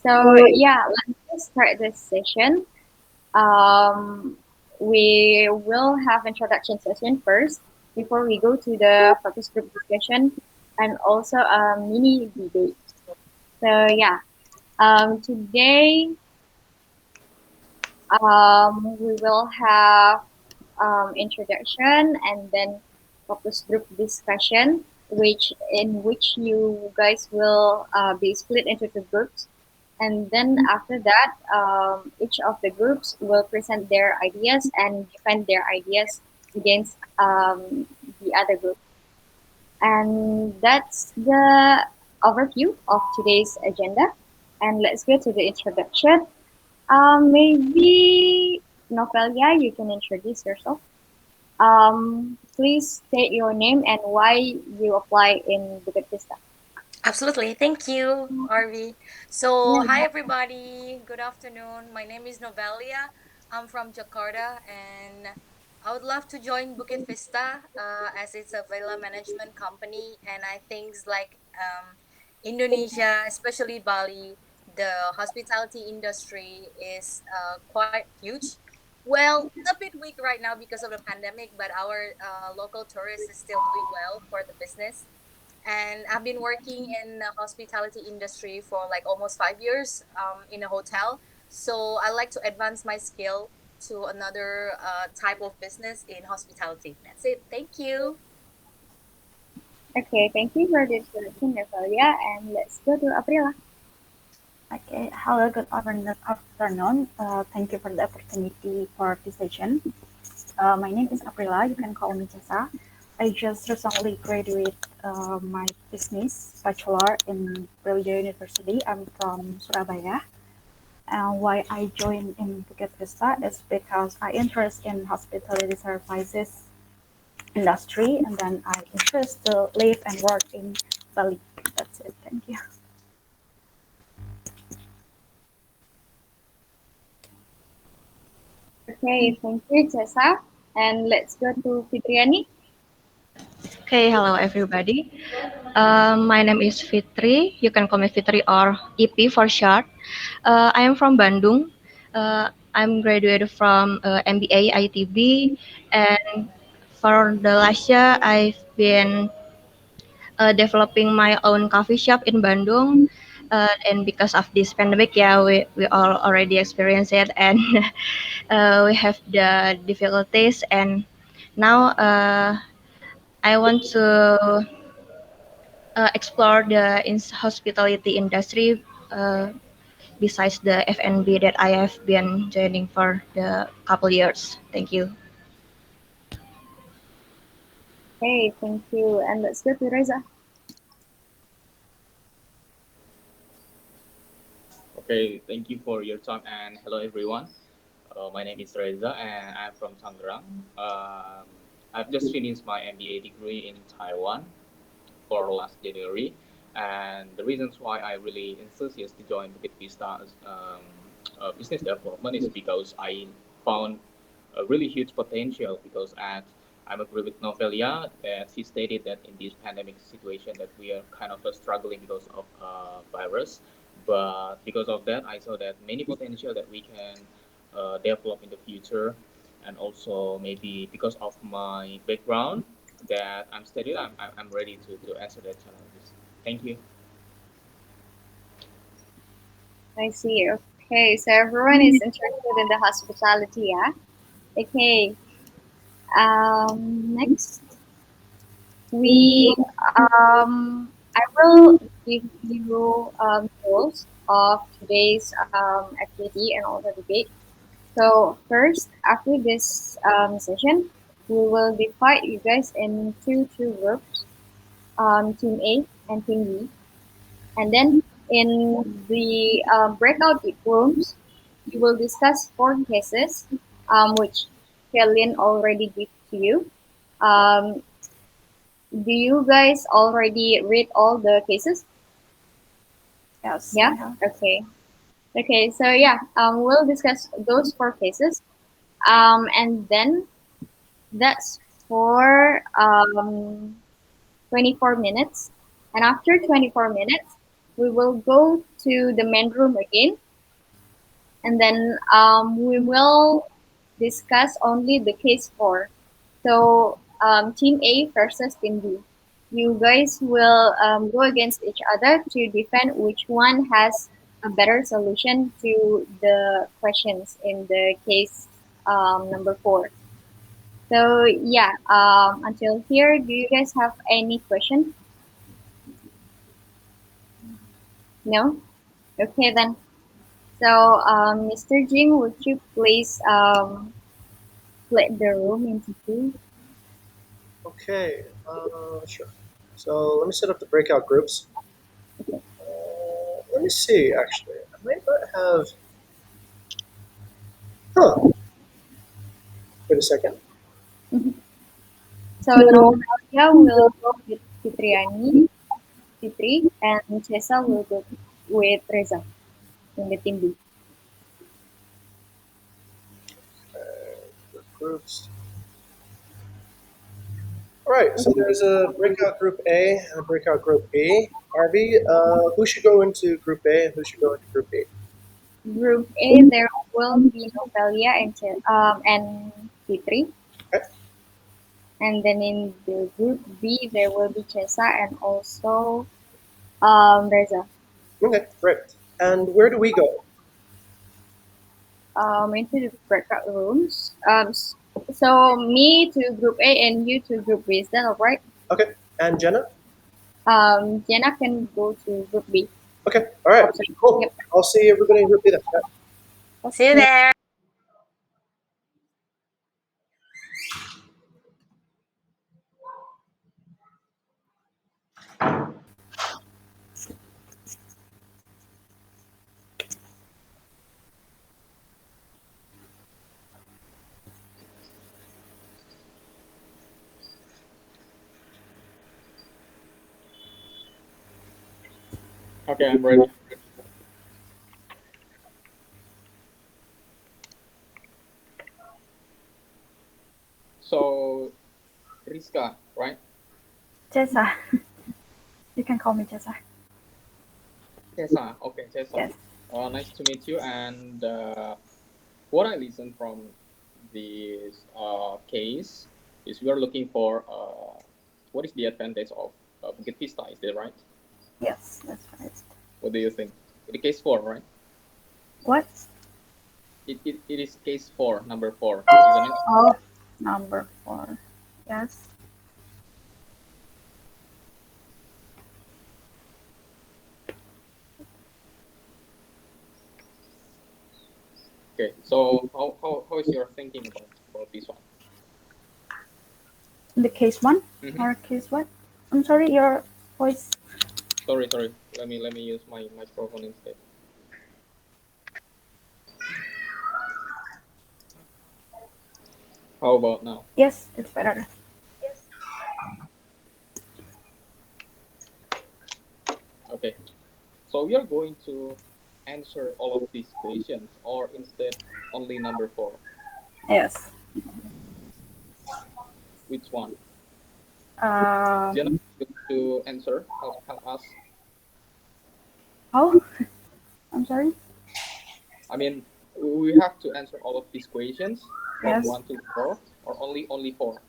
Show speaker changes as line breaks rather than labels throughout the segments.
So yeah, let's just start this session. Um, we will have introduction session first before we go to the focus group discussion and also a mini debate. So yeah, today we will have introduction and then focus group discussion, which you guys will be split into two groups, and then after that, each of the groups will present their ideas and defend their ideas against the other group. And that's the overview of today's agenda. And let's go to the introduction. Maybe Novelia, you can introduce yourself. Please state your name and why you apply in Bukit Vista.
Absolutely. Thank you, Arvi. So,
Yeah.
hi everybody. Good afternoon. My name is Novelia. I'm from Jakarta and I would love to join Bukit Vista as it's a villa management company. And I think like Indonesia, especially Bali, the hospitality industry is quite huge. Well, a bit weak right now because of the pandemic, but our local tourists is still doing well for the business, and I've been working in the hospitality industry for like almost 5 years in a hotel. So I like to advance my skill to another type of business in hospitality. That's it. Thank you.
Okay, thank you for the introduction, Novelia, and let's go to Aprila.
Okay, hello, good afternoon. Thank you for the opportunity for this session. My name is Aprila. You can call me Jessa. I just recently graduated my business bachelor in Brawijaya University. I'm from Surabaya. And why I joined in Bukit Vista is because I interest in hospitality services industry, and then I interest to live and work in Bali. That's it. Thank you.
Okay, thank you, Tessa. And let's go to Fitriani.
Okay, hello everybody. My name is Fitri. You can call me Fitri or EP for short. I am from Bandung. I'm graduated from MBA ITB, and for the last year, I've been developing my own coffee shop in Bandung. And because of this pandemic, yeah, we all already experienced it, and we have the difficulties. And now I want to explore the hospitality industry besides the F&B that I have been joining for the couple years. Thank you.
Okay, thank you. And let's go to Reza.
Okay, thank you for your time and hello everyone. My name is Reza and I'm from Tangerang. I've just finished my MBA degree in Taiwan for last January, and the reasons why I really enthusiastic to join Bukit Vista as business development is because I found a really huge potential because at I'm agree with Novelia that he stated that in this pandemic situation that we are kind of struggling because of virus, but because of that I saw that many potential that we can develop in the future, and also maybe because of my background that I'm studying, I'm ready to answer that challenges. Thank you.
I see. Okay, so everyone is interested in the hospitality, yeah? Okay. Next, we I will give you goals of today's activity and also debate. So first, after this session, we will divide you guys into two groups, Team A and Team B, and then in the breakout rooms, we will discuss four cases, which Kellyn already gave to you. Um, do you guys already read all the cases?
Yes, I
Yeah.
have.
Okay. Okay. So yeah, we'll discuss those four cases, and then that's for 24 minutes. And after 24 minutes, we will go to the main room again, and then we will discuss only the case 4. So Team A versus Team B. You guys will go against each other to defend which one has a better solution to the questions in the case number 4. So yeah, until here, do you guys have any question? No? Okay then. So Mr. Jing, would you please split the room into two?
Okay, sure. So let me set up the breakout groups. Let me see, actually. I might not have. Huh. Wait a second.
So Novalia will go with Fitriani, Fitri, and Chesa will go with Reza in the team B.
Groups. All right, so there's a breakout group A and a breakout group B. RV, who should go into group A and who should go into group B?
Group A, there will be Novalia and Fitri.
Okay,
And then in the group B, there will be Chesa and also Reza.
okay, great. And where do we go?
Into the breakout rooms. So me to group A and you to group B. Is that alright?
Okay, and Jenna?
Jenna can go to group B.
Okay, all right,
Oh, sorry.
cool.
Yep.
I'll see everybody in group B then. Yeah.
See you
Okay.
there.
Okay, I'm ready. So, Rizka, right?
Jessa. You can call me Jessa.
Tessa. Okay, Tessa.
Yes.
Nice to meet you. And what I listened from this case is we are looking for what is the advantage of Bukit Vista? Is that right?
Yes, that's right.
What do you think? The case 4, right?
What?
It is case 4, number 4, isn't it?
Oh, number 4. Yes.
Okay. So how is your thinking about this one?
The case 1
Mm-hmm.
or case what? I'm sorry, your voice.
Sorry. Let me use my microphone instead. How about now?
Yes, it's better.
Okay. So we are going to answer all of these questions, or instead only number 4.
Yes.
Which one? Jenna,
Um,
to answer, help us.
how? I'm sorry.
I mean, we have to answer all of these questions from
Yes.
1 to 4, or only 4.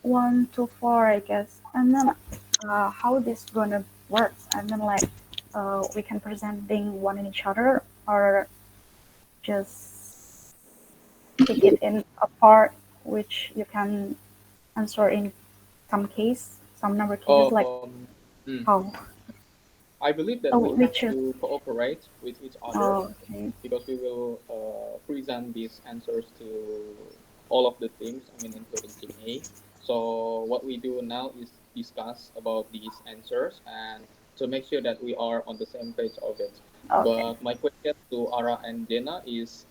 1 to 4, I guess. And then, how this gonna work? And then, like, we can presenting one in each other, or just take it in a part which you can answer in some case, some number cases, like
Mm,
how?
I believe that
Oh,
we
we
have
choose.
to cooperate with each other
Oh, okay.
because we will present these answers to all of the teams, I mean, including Team A. So what we do now is discuss about these answers and to make sure that we are on the same page of it.
Okay.
But my question to Ara and Jenna is,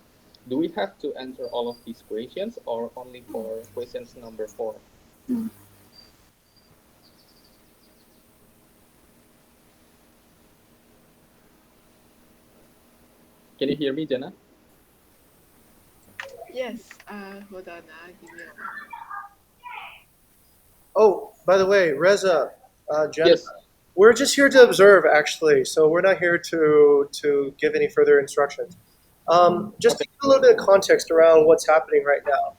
do we have to answer all of these questions or only for questions number 4?
Mm.
Can you hear me, Jenna?
Yes, hold on, give me a moment.
Oh, by the way, Reza, Jenna,
Yes.
We're just here to observe, actually. So we're not here to give any further instructions. Just to
Okay.
give a little bit of context around what's happening right now.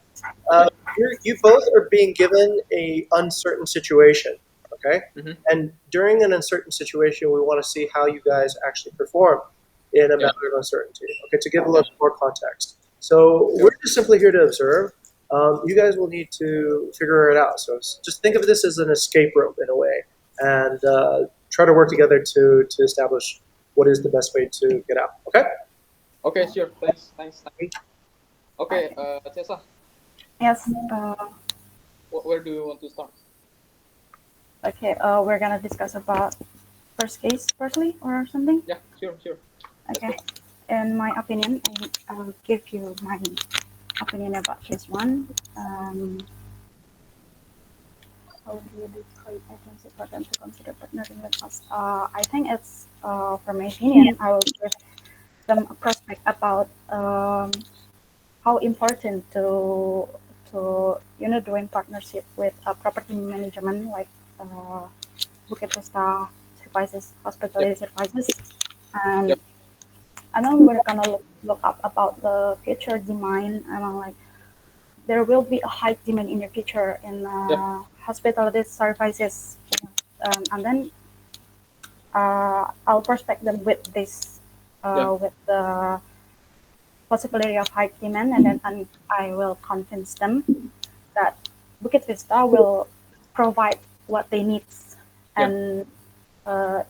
You both are being given a uncertain situation, okay?
Mm-hmm.
And during an uncertain situation, we want to see how you guys actually perform in a
Yeah.
matter of uncertainty. Okay, to give a
Yeah.
little more context. So we're
Sure.
just simply here to observe. You guys will need to figure it out. So just think of this as an escape room in a way, and try to work together to establish what is the best way to get out. Okay?
Okay. Sure. Thanks. Thanks. Okay.
Okay.
Tessa,
Yes.
where do you want to start?
Okay. We're gonna discuss about first case firstly or something.
Yeah. Sure. Sure. Let's
Okay.
go.
In my opinion, I'll give you my opinion about case one. How do you describe agency for them to consider partnering with us? I think it's, from my opinion, I will give them a prospect about how important to doing partnership with a property management like Bukit Vista services,
Yep.
hospitality services, and
Yep.
I know we're gonna look up about the future demand. I'm like there will be a high demand in the future in
Yep.
hospitality services, and then I'll prospect them with this,
Yeah.
with the possibility of high demand, and then I will convince them that Bukit Vista will provide what they need,
Yeah.
and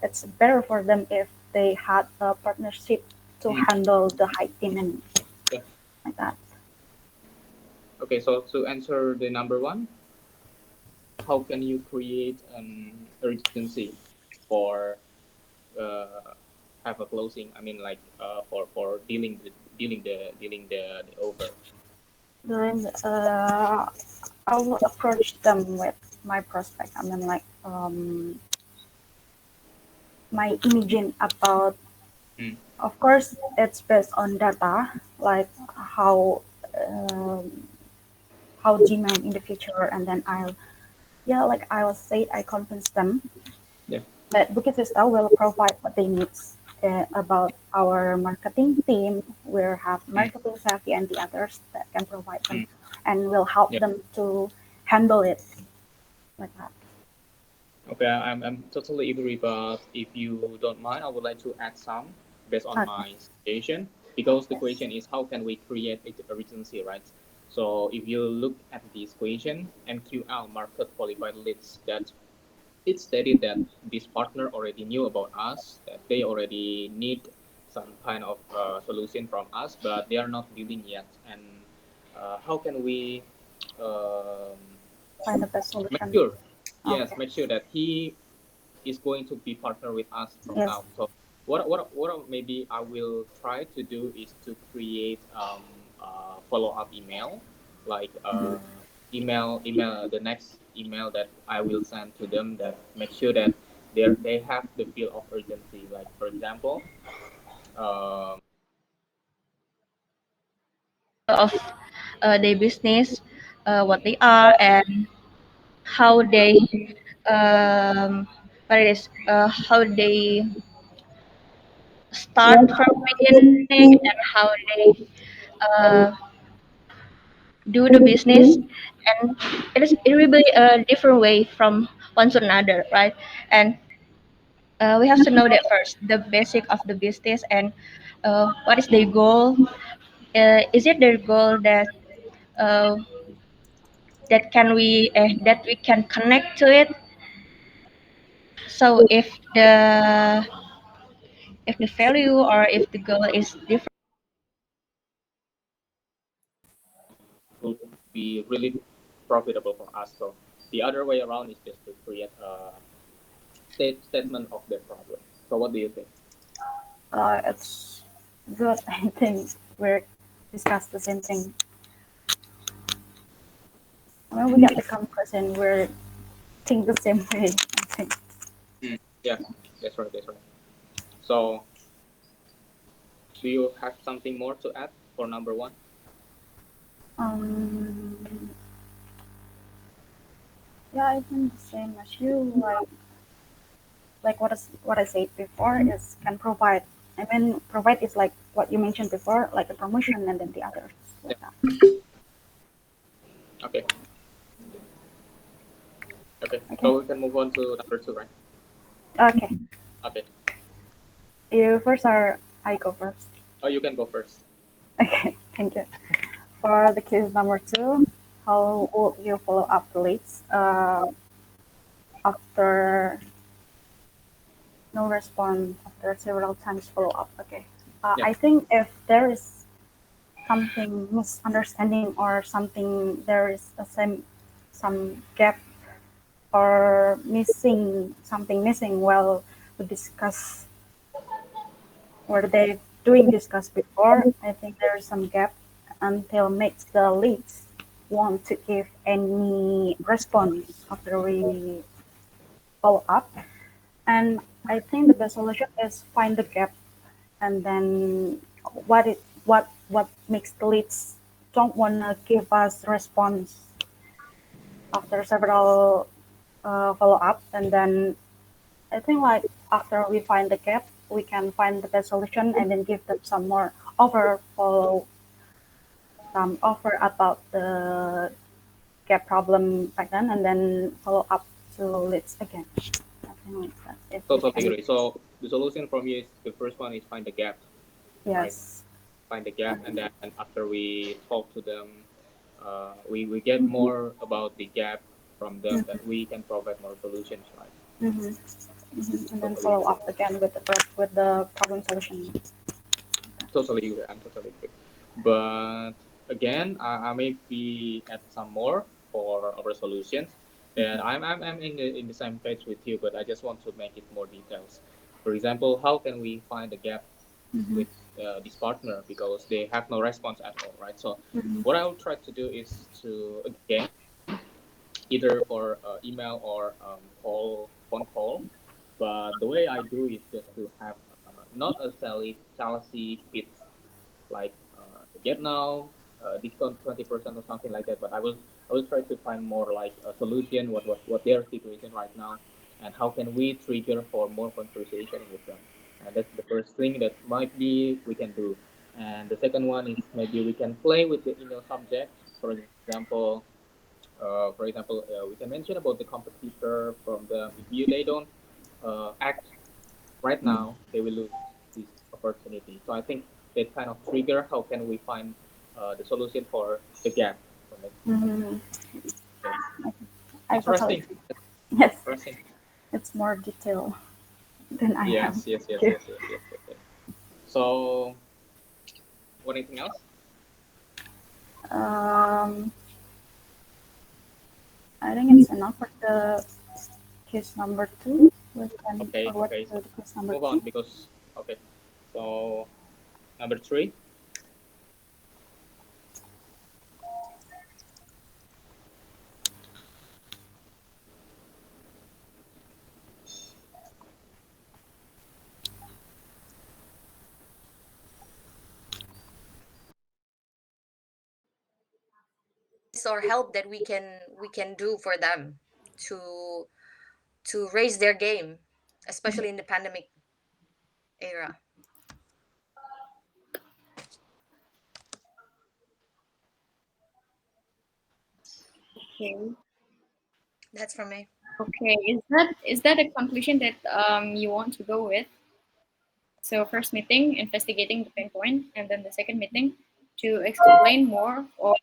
it's better for them if they had a partnership to
Mm.
handle the high demand
Yeah.
like that.
Okay. So to answer the number one, how can you create an urgency for have a closing? I mean, like for dealing the over.
Then I will approach them with my prospect. I mean, like my imaging about.
Mm.
Of course, it's based on data, like how how demand in the future, and then yeah, like I will say, I convince them
Yeah.
that Bukit Vista will provide what they need, about our marketing team. We'll have
Mm.
marketing savvy and the others that can provide them,
Mm.
and will help
Yeah.
them to handle it like that.
Okay, I'm totally agree, but if you don't mind, I would like to add some based on
Okay.
my situation because the
Yes.
question is how can we create urgency, right? So if you look at this question, MQL market qualified leads that it stated that this partner already knew about us, that they already need some kind of solution from us, but they are not dealing yet. And how can we um,
Find the best
make
solution.
sure, yes,
Okay.
make sure that he is going to be partner with us from
Yes.
now. So what maybe I will try to do is to create follow up email, like email the next email that I will send to them that make sure that they have the feel of urgency. Like for example, um,
of their business, what they are, and how they what it is, how they start from beginning and how they uh, do the business, and it will be a different way from one to another, right? And we have to know that first, the basic of the business, and what is their goal. Is it their goal that uh, that we can connect to it? So if the value or if the goal is different,
will be really profitable for us. So the other way around is just to create a statement of the problem. So what do you think?
It's good. I think we're discuss the same thing. When we get the conclusion, we're think the same way. I think.
Mm. Yeah, that's right. That's right. So do you have something more to add for number one?
Um, yeah, I think the same as you. like what I said before is can provide. I mean, provide is like what you mentioned before, like the promotion and then the others like that.
Okay. Okay.
Okay.
So we can move on to number two, right?
Okay.
Okay.
You first or I go first?
Oh, you can go first.
Okay. Thank you. For the case number two, how would you follow up the leads after no response after several times follow up? Okay.
Yeah.
I think if there is something misunderstanding or something there is a some gap or missing something missing while we discuss or they doing discuss before, I think there is some gap until makes the leads want to give any response after we follow up. And I think the best solution is find the gap and then what makes the leads don't wanna give us response after several follow up, and then I think like after we find the gap, we can find the best solution and then give them some more offer follow some offer about the gap problem back then, and then follow up to leads again. I think like that. If we
Totally
can,
agree. So the solution from you is the first one is find the gap, right?
yes.
Find the gap, and then after we talk to them, we get more about the gap from them that we can provide more solutions, right?
Mm-hmm. And then
Totally
follow
agree.
up again with the problem solution.
Totally agree. I'm totally agree. But again, I may be add some more for our solutions. And I'm in the same page with you, but I just want to make it more details. For example, how can we find the gap
Mm-hmm.
with this partner because they have no response at all, right? So
Mm-hmm.
what I will try to do is to again either for email or phone call. But the way I do is just to have not a salesy pitch like get now discount 20% or something like that. But I will try to find more like a solution what their situation right now and how can we trigger for more conversation with them. And that's the first thing that might be we can do. And the second one is maybe we can play with the email subject. For example, we can mention about the competitor from them. If they don't act right now, they will lose this opportunity. So I think that kind of trigger. How can we find the solution for the gap from it?
Mm-hmm.
Okay.
I totally
Interesting.
agree. Yes,
Interesting.
it's more detailed than I am.
Yes. Yes. Yes.
Too.
Yes. Yes. Yes. Yes. Yes. So, anything else?
Um, I think it's enough for the case number two. We can
Okay.
forward
Okay.
to
So
the case
let's
number
move on
three.
because okay. So number three.
Or help that we can do for them to to raise their game, especially in the pandemic era.
Okay.
That's for me.
Okay. Is that a conclusion that you want to go with? So first meeting, investigating the pain point, and then the second meeting to explain more or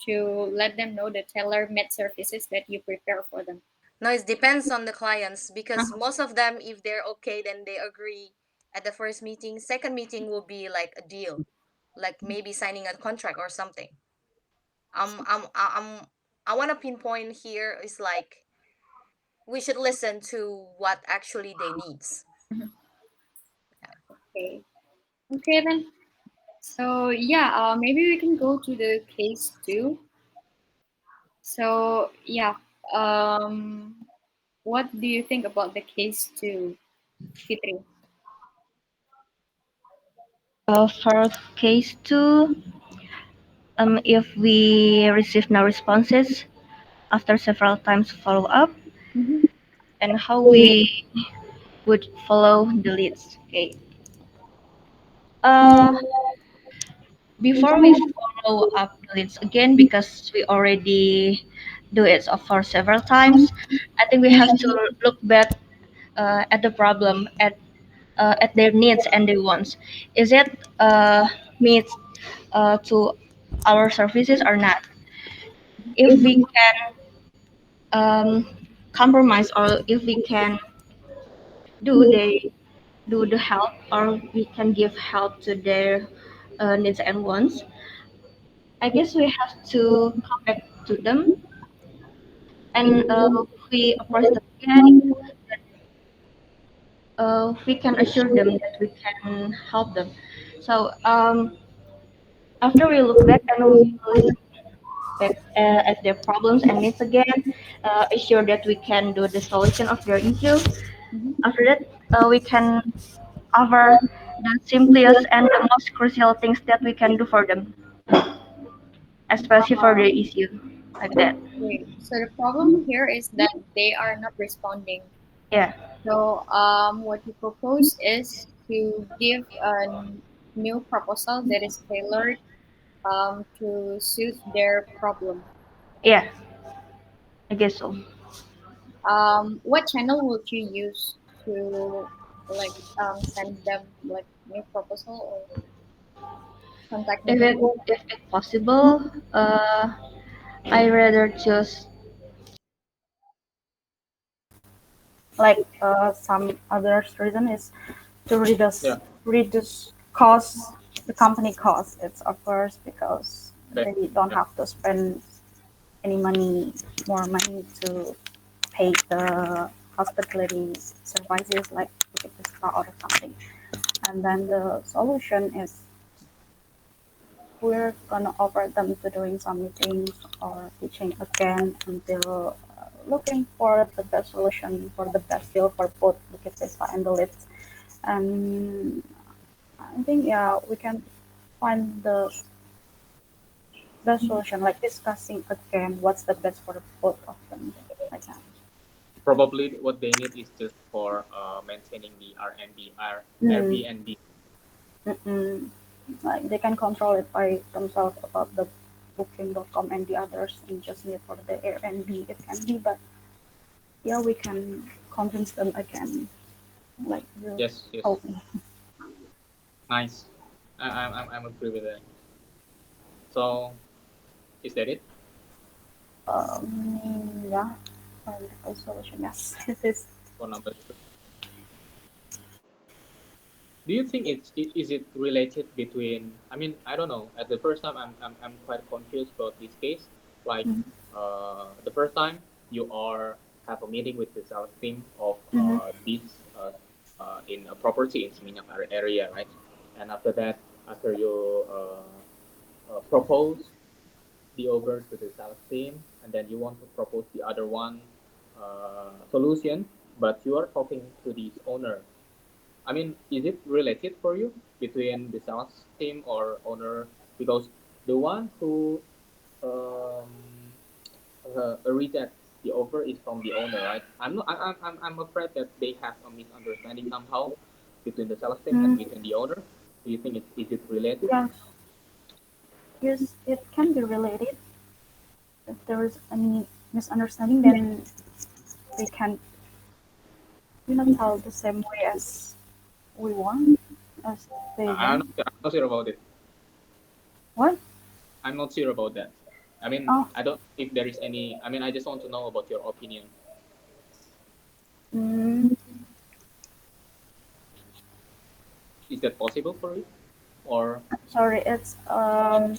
to let them know the tailor-made services that you prepare for them.
No, it depends on the clients because
Uh-huh.
most of them, if they're okay, then they agree at the first meeting. Second meeting will be like a deal, like maybe signing a contract or something. I want to pinpoint here is like we should listen to what actually they needs.
Mhm. Okay. Okay then. So yeah, maybe we can go to the case two. So yeah, what do you think about the case two, Fitri?
For case two, if we receive no responses after several times follow up,
Mm-hmm.
and how we would follow the leads. Okay. Uh, Before we follow up the leads again, because we already do it for several times, I think we have to look back at the problem, at their needs and their wants. Is it meets to our services or not? If we can compromise, or if we can do they do the help, or we can give help to their needs and wants, I guess we have to come back to them, and we approach them again. We can assure them that we can help them. So after we look back and we listen back at their problems and needs again, assure that we can do the solution of their issue.
Mm-hmm.
After that, we can offer the simplest and the most crucial things that we can do for them, especially for their issue, like that.
Okay. So the problem here is that they are not responding.
Yeah,
So what we propose is to give a new proposal that is tailored to suit their problem.
yeah, I guess so.
What channel would you use to like send them like new proposal or contact
If
them?
it possible, I rather choose
Like some other reason is to
Yeah.
reduce costs, the company costs. It's of course because
Okay.
they don't
Yeah.
have to spend any money, more money to pay the hospitality services like Bukit Vista or something. And then the solution is we're gonna offer them to doing some meetings or teaching again until looking for the best solution for the best deal for both Bukit Vista and the leads. And I think yeah, we can find the best solution, like discussing again what's the best for both of them, like that.
Probably what they need is just for maintaining the
Mm,
Airbnb.
mm-mm. Like they can control it by themselves about the booking.com and the others and just need for the Airbnb it can be, but yeah, we can convince them again, like you
Yes, yes.
told me.
Nice. I'm agree with that. So is that it
Yeah, political solution, yes. It is.
for number two? Do you think is it related between? I mean, I don't know. At the first time, I'm quite confused about this case. Like,
Mhm,
the first time you are have a meeting with the sales team of
mhm,
this in a property in Seminyak area, right? And after that, after you propose the over to the sales team, and then you want to propose the other one solution, but you are talking to this owner. I mean, is it related for you between the sales team or owner? Because the one who um, reject the offer is from the owner, right? I'm not. I'm afraid that they have a misunderstanding somehow between the sales team and
mm,
between the owner. Do you think is it related?
yes, yes, it can be related. If there is any misunderstanding, then we can, tell the same way as we want, as they
I'm
want.
not, I'm not sure about it.
What?
I'm not sure about that. I mean,
Oh,
I don't know if there is any. I mean, I just want to know about your opinion.
mm,
Is that possible for you? Or
sorry, it's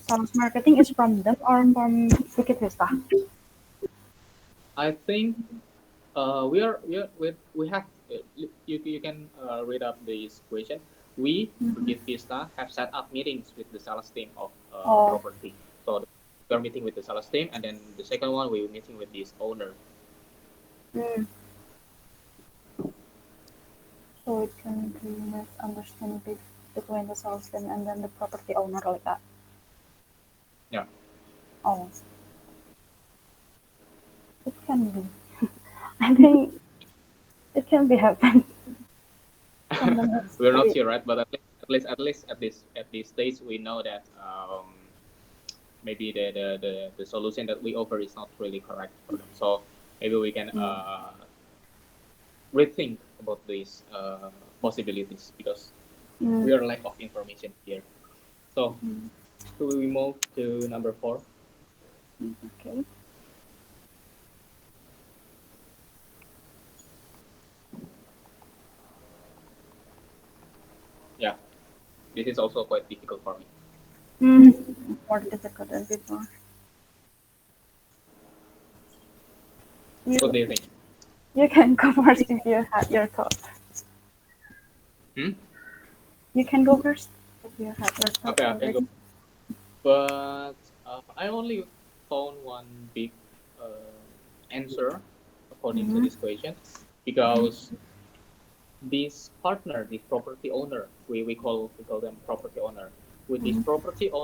sales marketing is from them or from Bukit Vista?
I think we have you can read up this question. We
Mhm.
Bukit Vista have set up meetings with the sales team of
Oh,
property. So we are meeting with the sales team, and then the second one we are meeting with this owner.
mm. So it can be misunderstanding between the salesman and then the property owner like that.
Yeah.
Oh, it can be. I think. it can be happen. Someone has
We're not
to.
sure, right? But at least at this stage, we know that maybe the solution that we offer is not really correct for them. So maybe we can
Mm,
rethink about these possibilities because
mm,
we are lack of information here. So
mm,
should we move to number four?
okay.
Yeah, this is also quite difficult for me.
Mm, more difficult than before. You
What do you think?
you can go first if you had your thought.
Hmm?
You can go first if you had your thought
Okay, I can go.
already.
But I only found one big answer according to
Mm-hmm.
this question because this partner, this property owner, we call them property owner. With this
Mm-hmm.
property owner,